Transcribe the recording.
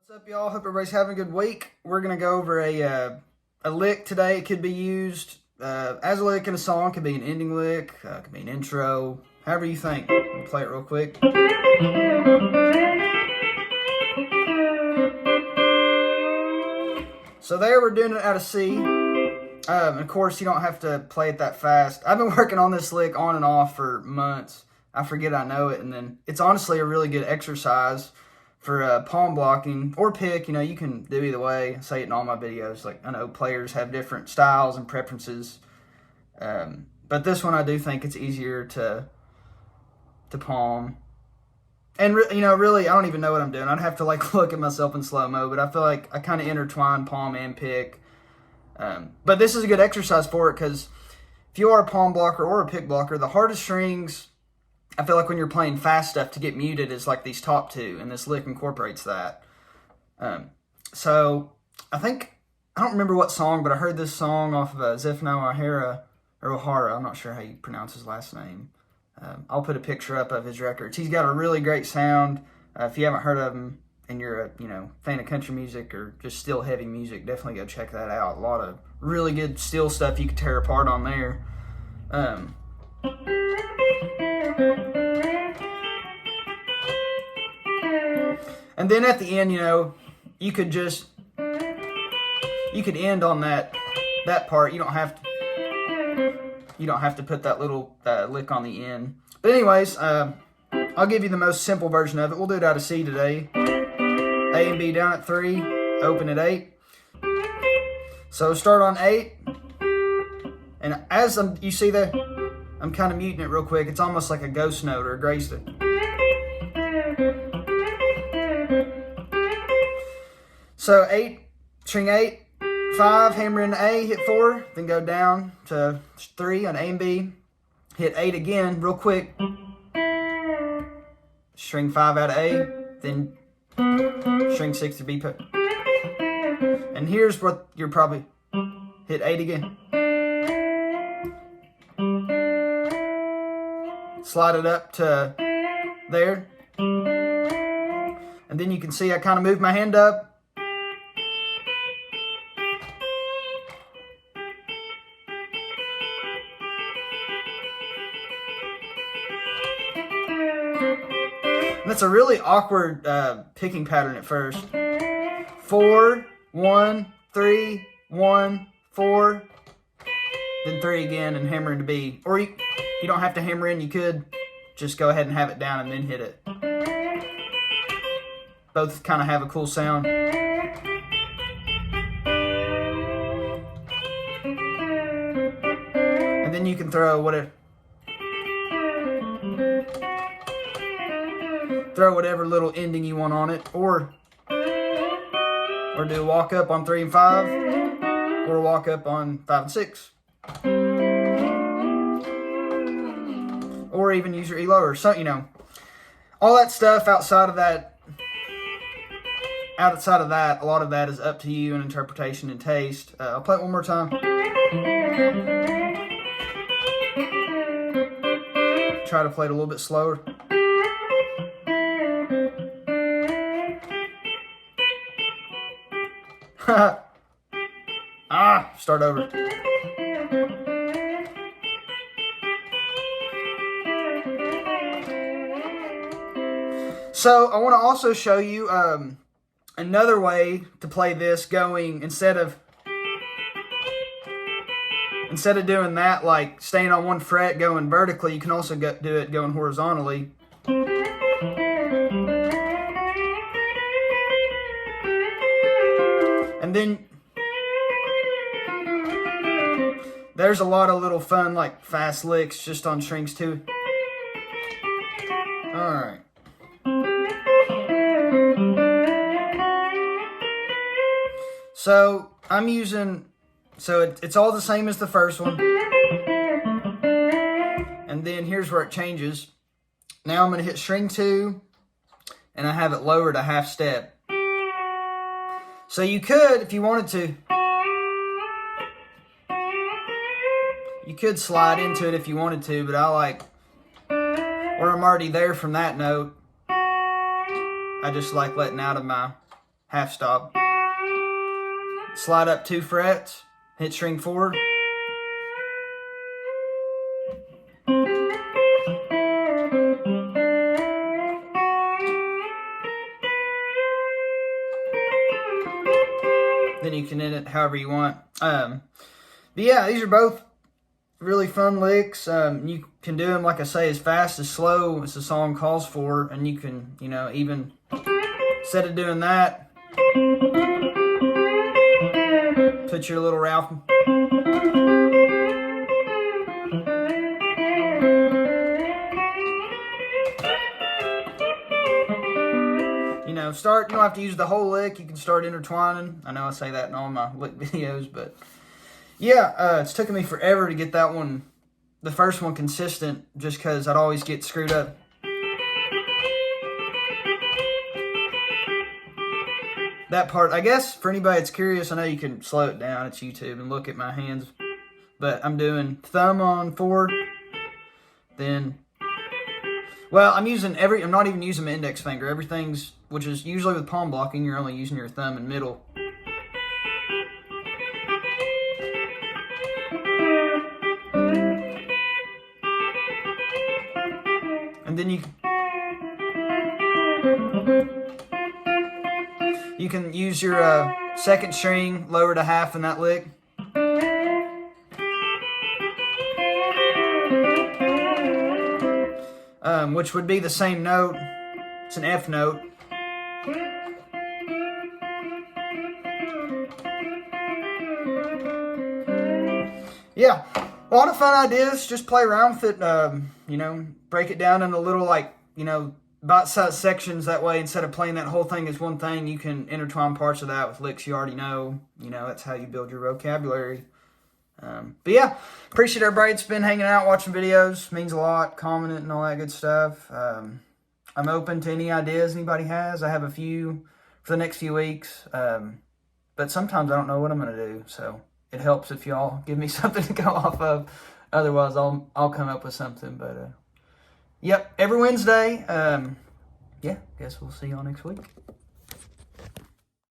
What's up, y'all? Hope everybody's having a good week. We're going to go over a lick today. It could be used as a lick in a song. It could be an ending lick. It could be an intro. However you think. We'll play it real quick. So there, we're doing it out of C. And of course, you don't have to play it that fast. I've been working on this lick on and off for months. I forget I know it, and then it's honestly a really good exercise for palm blocking or pick. You know, you can do either way. I say it in all my videos. Like, I know players have different styles and preferences, but this one I do think it's easier to palm. And you know, really, I don't even know what I'm doing. I'd have to like look at myself in slow-mo, but I feel like I kind of intertwine palm and pick. But this is a good exercise for it, because if you are a palm blocker or a pick blocker, the hardest strings, I feel like when you're playing fast stuff, to get muted is like these top two, and this lick incorporates that. So I don't remember what song, but I heard this song off of Zephaniah O'Hara. I'm not sure how you pronounce his last name. I'll put a picture up of his records. He's got a really great sound. If you haven't heard of him and you're a fan of country music or just steel heavy music, definitely go check that out. A lot of really good steel stuff you could tear apart on there. And then at the end, you could end on that part. You don't have to put that little lick on the end. But anyways, I'll give you the most simple version of it. We'll do it out of C today. A and B down at 3, open at 8. So start on 8. And as you see there, I'm kind of muting it real quick. It's almost like a ghost note or a grace note. So 8, string 8, 5, hammer into A, hit 4, then go down to 3 on A and B, hit 8 again real quick, string 5 out of A, then string 6 to B. And here's what you're probably, hit 8 again. Slide it up to there. And then you can see I kind of move my hand up. That's a really awkward picking pattern at first. 4, 1, 3, 1, 4, then 3 again and hammer into B. Or you don't have to hammer in, you could just go ahead and have it down and then hit it. Both kind of have a cool sound. And then you can throw whatever little ending you want on it, or do a walk up on 3 and 5, or a walk up on 5 and 6, or even use your E lower. So all that stuff outside of that, a lot of that is up to you and interpretation and taste. I'll play it one more time. Try to play it a little bit slower. Start over. So I want to also show you another way to play this, going instead of doing that, like staying on one fret going vertically, you can also do it going horizontally. And then there's a lot of little fun, like fast licks just on strings too. Alright. So it's all the same as the first one. And then here's where it changes. Now I'm going to hit string 2, and I have it lowered a half step. So you could, if you wanted to, you could slide into it if you wanted to, but or I'm already there from that note. I just like letting out of my half stop. Slide up 2 frets, hit string 4. Then you can hit it however you want. But yeah, these are both really fun licks. You can do them, like I say, as fast as slow as the song calls for, and you can, you know, even instead of doing that, put your little Ralph. You know, you don't have to use the whole lick. You can start intertwining. I know I say that in all my lick videos, but yeah, it's taken me forever to get that one, the first one, consistent, just because I'd always get screwed up. That part, I guess, for anybody that's curious, I know you can slow it down. It's YouTube and look at my hands. But I'm doing thumb on 4, then, well, I'm not even using my index finger. Everything's, which is usually with palm blocking, you're only using your thumb and middle. And then you can use your second string lower to half in that lick. Which would be the same note. It's an F note. Yeah, a lot of fun ideas. Just play around with it. You know, break it down into little, like, you know, bite-sized sections. That way, instead of playing that whole thing as one thing, you can intertwine parts of that with licks you already know. You know, that's how you build your vocabulary. But yeah, appreciate everybody that's been hanging out, watching videos. Means a lot, commenting and all that good stuff. I'm open to any ideas anybody has. I have a few for the next few weeks. But sometimes I don't know what I'm going to do. So it helps if y'all give me something to go off of. Otherwise, I'll come up with something. But yep, every Wednesday. Yeah, guess we'll see y'all next week.